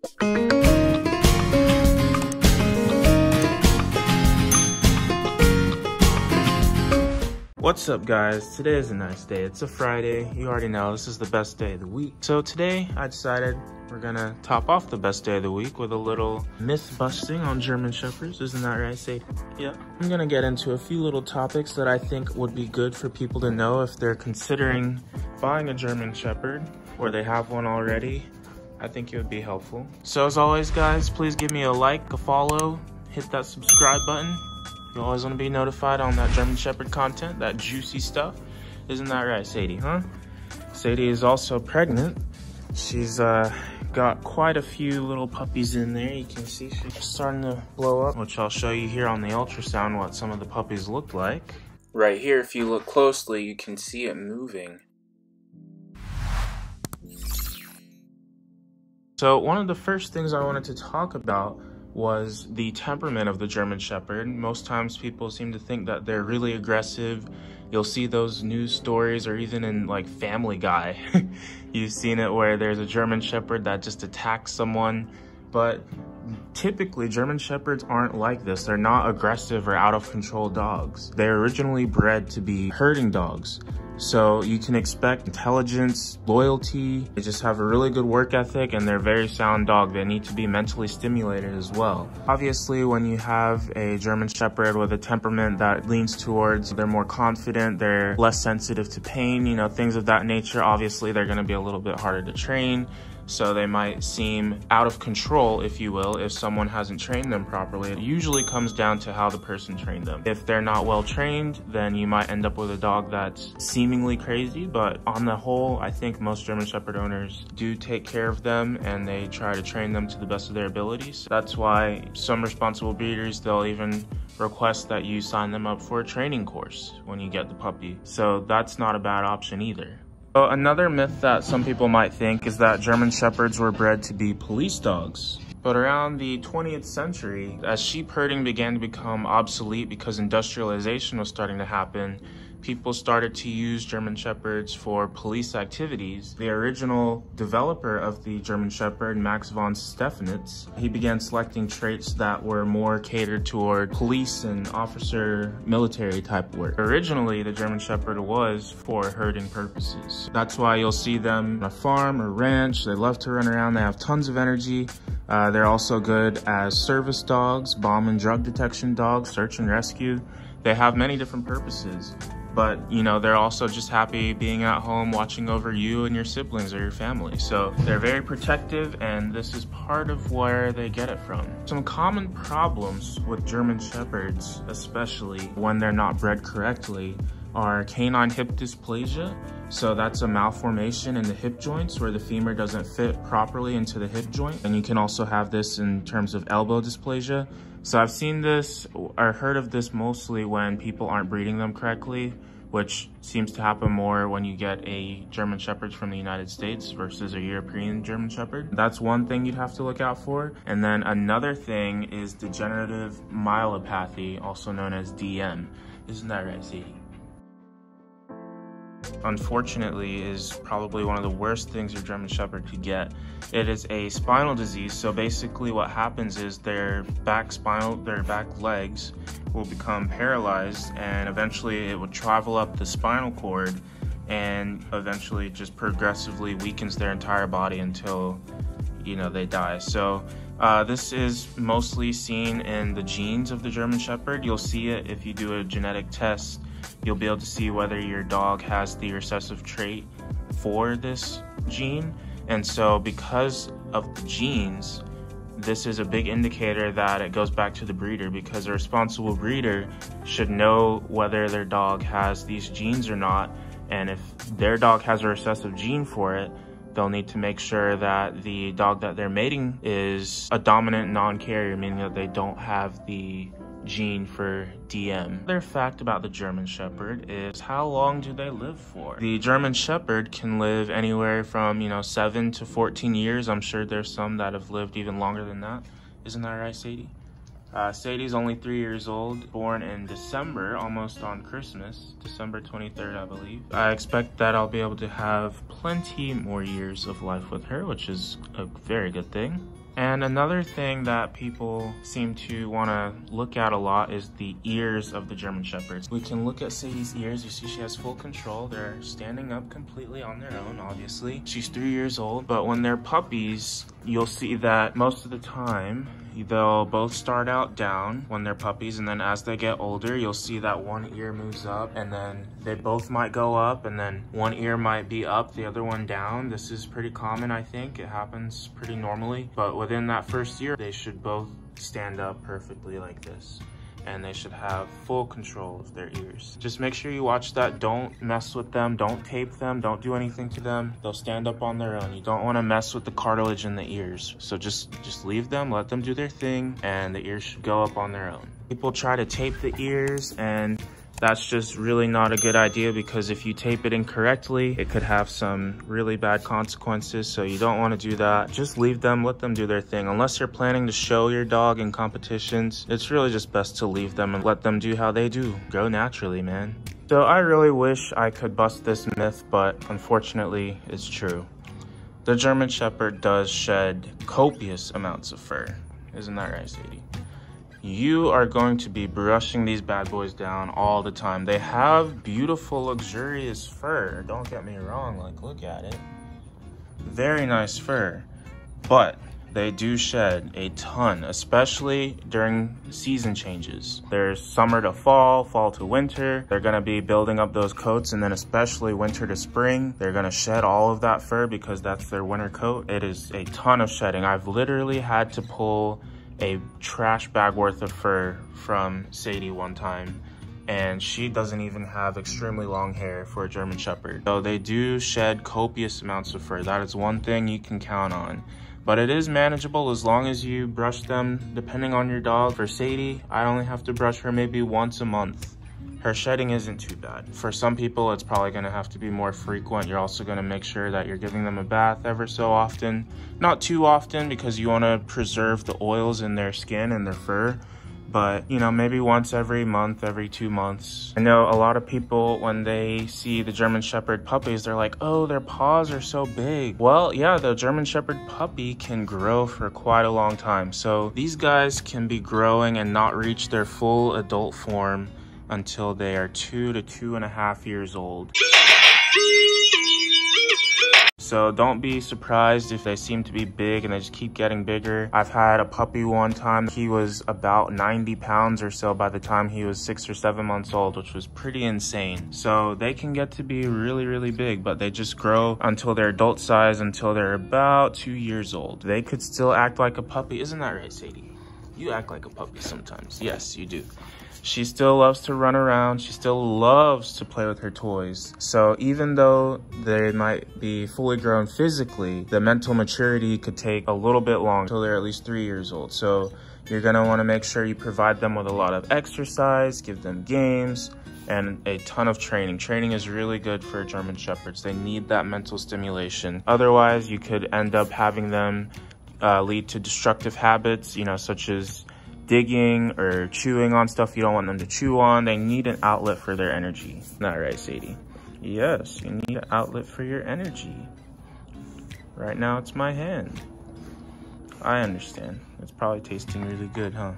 What's up, guys? Today is a nice day. It's a Friday. You already know this is the best day of the week. So today I decided we're gonna top off the best day of the week with a little myth busting on German Shepherds. Isn't that right, Sadie? Yeah. I'm gonna get into a few little topics that I think would be good for people to know if they're considering buying a German Shepherd or they have one already. I think it would be helpful. So as always, guys, please give me a like, a follow, hit that subscribe button. You always want to be notified on that German Shepherd content, that juicy stuff. Isn't that right, Sadie, huh? Sadie is also pregnant. She's got quite a few little puppies in there. You can see she's starting to blow up, which I'll show you here on the ultrasound what some of the puppies look like. Right here, if you look closely, you can see it moving. So one of the first things I wanted to talk about was the temperament of the German Shepherd. Most times people seem to think that they're really aggressive. You'll see those news stories, or even in like Family Guy. You've seen it where there's a German Shepherd that just attacks someone. But typically German Shepherds aren't like this. They're not aggressive or out of control dogs. They're originally bred to be herding dogs. So you can expect intelligence, loyalty. They just have a really good work ethic, and they're a very sound dog. They need to be mentally stimulated as well. Obviously, when you have a German Shepherd with a temperament that leans towards they're more confident, they're less sensitive to pain, you know, things of that nature, obviously they're gonna be a little bit harder to train. So they might seem out of control, if you will, if someone hasn't trained them properly. It usually comes down to how the person trained them. If they're not well trained, then you might end up with a dog that's seemingly crazy, but on the whole, I think most German Shepherd owners do take care of them and they try to train them to the best of their abilities. That's why some responsible breeders, they'll even request that you sign them up for a training course when you get the puppy. So that's not a bad option either. So another myth that some people might think is that German Shepherds were bred to be police dogs. But around the 20th century, as sheep herding began to become obsolete because industrialization was starting to happen, people started to use German Shepherds for police activities. The original developer of the German Shepherd, Max von Stephanitz, he began selecting traits that were more catered toward police and officer military type work. Originally, the German Shepherd was for herding purposes. That's why you'll see them on a farm or ranch. They love to run around. They have tons of energy. They're also good as service dogs, bomb and drug detection dogs, search and rescue. They have many different purposes. But, you know, they're also just happy being at home watching over you and your siblings or your family. So they're very protective, and this is part of where they get it from. Some common problems with German Shepherds, especially when they're not bred correctly, are canine hip dysplasia. So that's a malformation in the hip joints where the femur doesn't fit properly into the hip joint. And you can also have this in terms of elbow dysplasia. So I've seen this or heard of this mostly when people aren't breeding them correctly, which seems to happen more when you get a German Shepherd from the United States versus a European German Shepherd. That's one thing you'd have to look out for. And then another thing is degenerative myelopathy, also known as DM. Isn't that right, Sadie? Unfortunately, is probably one of the worst things your German Shepherd could get. It is a spinal disease. So basically what happens is their back legs will become paralyzed, and eventually it would travel up the spinal cord and eventually just progressively weakens their entire body until, you know, they die. So this is mostly seen in the genes of the German Shepherd. You'll see it if you do a genetic test. You'll be able to see whether your dog has the recessive trait for this gene. And so because of the genes, this is a big indicator that it goes back to the breeder, because a responsible breeder should know whether their dog has these genes or not. And if their dog has a recessive gene for it, they'll need to make sure that the dog that they're mating is a dominant non-carrier, meaning that they don't have the gene for DM. Another fact about the German Shepherd is how long do they live for? The German Shepherd can live anywhere from, 7 to 14 years. I'm sure there's some that have lived even longer than that. Isn't that right, Sadie? Sadie's only 3 years old, born in December, almost on Christmas, December 23rd, I believe. I expect that I'll be able to have plenty more years of life with her, which is a very good thing. And another thing that people seem to want to look at a lot is the ears of the German Shepherds. We can look at Sadie's ears. You see she has full control. They're standing up completely on their own, obviously. She's 3 years old, but when they're puppies, you'll see that most of the time, they'll both start out down when they're puppies, and then as they get older, you'll see that one ear moves up, and then they both might go up, and then one ear might be up, the other one down. This is pretty common, I think. It happens pretty normally, but within that first year, they should both stand up perfectly like this, and they should have full control of their ears. Just make sure you watch that. Don't mess with them. Don't tape them. Don't do anything to them. They'll stand up on their own. You don't want to mess with the cartilage in the ears. So just leave them, let them do their thing, and the ears should go up on their own. People try to tape the ears, and that's just really not a good idea, because if you tape it incorrectly, it could have some really bad consequences. So you don't want to do that. Just leave them, let them do their thing. Unless you're planning to show your dog in competitions, it's really just best to leave them and let them do how they do. Grow naturally, man. So I really wish I could bust this myth, but unfortunately it's true. The German Shepherd does shed copious amounts of fur. Isn't that right, Sadie? You are going to be brushing these bad boys down all the time. They have beautiful, luxurious fur. Don't get me wrong, like, look at it. Very nice fur. But they do shed a ton, especially during season changes. There's summer to fall, fall to winter. They're gonna be building up those coats, and then especially winter to spring, they're gonna shed all of that fur because that's their winter coat. It is a ton of shedding. I've literally had to pull a trash bag worth of fur from Sadie one time, and she doesn't even have extremely long hair for a German Shepherd. So they do shed copious amounts of fur. That is one thing you can count on. But it is manageable as long as you brush them, depending on your dog. For Sadie, I only have to brush her maybe once a month. Her shedding isn't too bad. For some people, it's probably gonna have to be more frequent. You're also gonna make sure that you're giving them a bath ever so often. Not too often, because you wanna preserve the oils in their skin and their fur. But, you know, maybe once every month, every 2 months. I know a lot of people, when they see the German Shepherd puppies, they're like, oh, their paws are so big. Well, yeah, the German Shepherd puppy can grow for quite a long time. So these guys can be growing and not reach their full adult form until they are 2 to 2.5 years old. So don't be surprised if they seem to be big and they just keep getting bigger. I've had a puppy one time. He was about 90 pounds or so by the time he was 6 or 7 months old, which was pretty insane. So they can get to be really, really big, but they just grow until they're adult size, until they're about 2 years old. They could still act like a puppy. Isn't that right, Sadie? You act like a puppy sometimes. Yes, you do. She still loves to run around. She still loves to play with her toys. So even though they might be fully grown physically, the mental maturity could take a little bit long until they're at least 3 years old. So you're gonna wanna make sure you provide them with a lot of exercise, give them games, and a ton of training. Training is really good for German Shepherds. They need that mental stimulation. Otherwise, you could end up having them lead to destructive habits, you know, such as digging or chewing on stuff you don't want them to chew on. They need an outlet for their energy. Not right, Sadie? Yes, you need an outlet for your energy. Right now it's my hand. I understand. It's probably tasting really good, huh?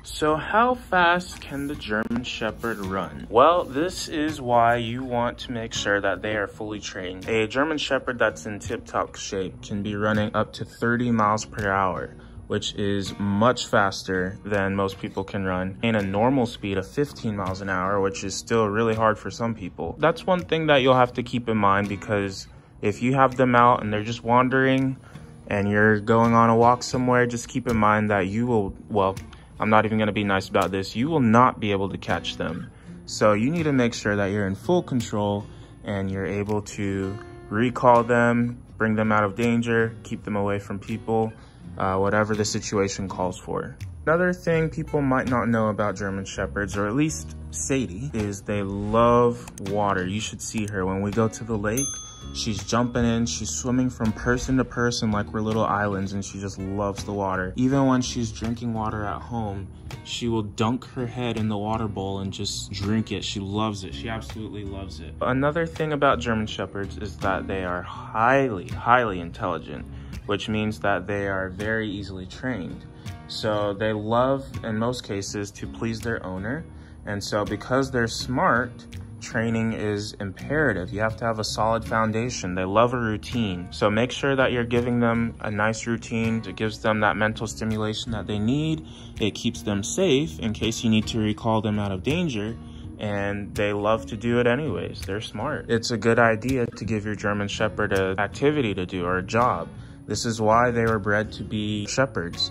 So how fast can the German Shepherd run? Well, this is why you want to make sure that they are fully trained. A German Shepherd that's in tip-top shape can be running up to 30 miles per hour. Which is much faster than most people can run, and a normal speed of 15 miles an hour, which is still really hard for some people. That's one thing that you'll have to keep in mind, because if you have them out and they're just wandering and you're going on a walk somewhere, just keep in mind that you will, well, I'm not even gonna be nice about this, you will not be able to catch them. So you need to make sure that you're in full control and you're able to recall them, bring them out of danger, keep them away from people, whatever the situation calls for. Another thing people might not know about German Shepherds, or at least Sadie, is they love water. You should see her. When we go to the lake, she's jumping in, she's swimming from person to person like we're little islands, and she just loves the water. Even when she's drinking water at home, she will dunk her head in the water bowl and just drink it. She loves it. She absolutely loves it. Another thing about German Shepherds is that they are highly, highly intelligent. which means that they are very easily trained. So they love, in most cases, to please their owner. And so because they're smart, training is imperative. You have to have a solid foundation. They love a routine. So make sure that you're giving them a nice routine. It gives them that mental stimulation that they need. It keeps them safe in case you need to recall them out of danger. And they love to do it anyways. They're smart. It's a good idea to give your German Shepherd an activity to do or a job. This is why they were bred to be shepherds,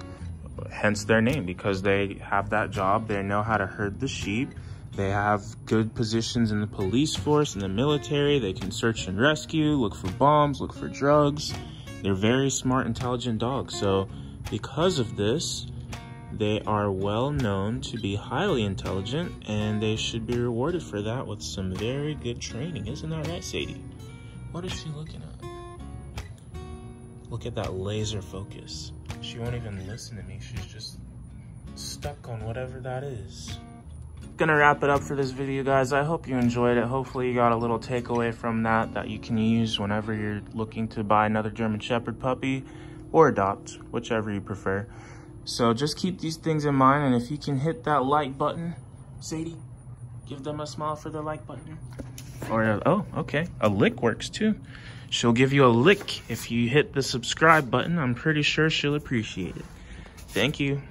hence their name, because they have that job. They know how to herd the sheep. They have good positions in the police force, in the military. They can search and rescue, look for bombs, look for drugs. They're very smart, intelligent dogs. So because of this, they are well known to be highly intelligent, and they should be rewarded for that with some very good training. Isn't that right, Sadie? What is she looking at? Look at that laser focus. She won't even listen to me. She's just stuck on whatever that is. Gonna wrap it up for this video, guys. I hope you enjoyed it. Hopefully you got a little takeaway from that you can use whenever you're looking to buy another German Shepherd puppy or adopt, whichever you prefer. So just keep these things in mind, and if you can hit that like button, Sadie, give them a smile for the like button. Or oh, okay, a lick works too. She'll give you a lick if you hit the subscribe button. I'm pretty sure she'll appreciate it. Thank you.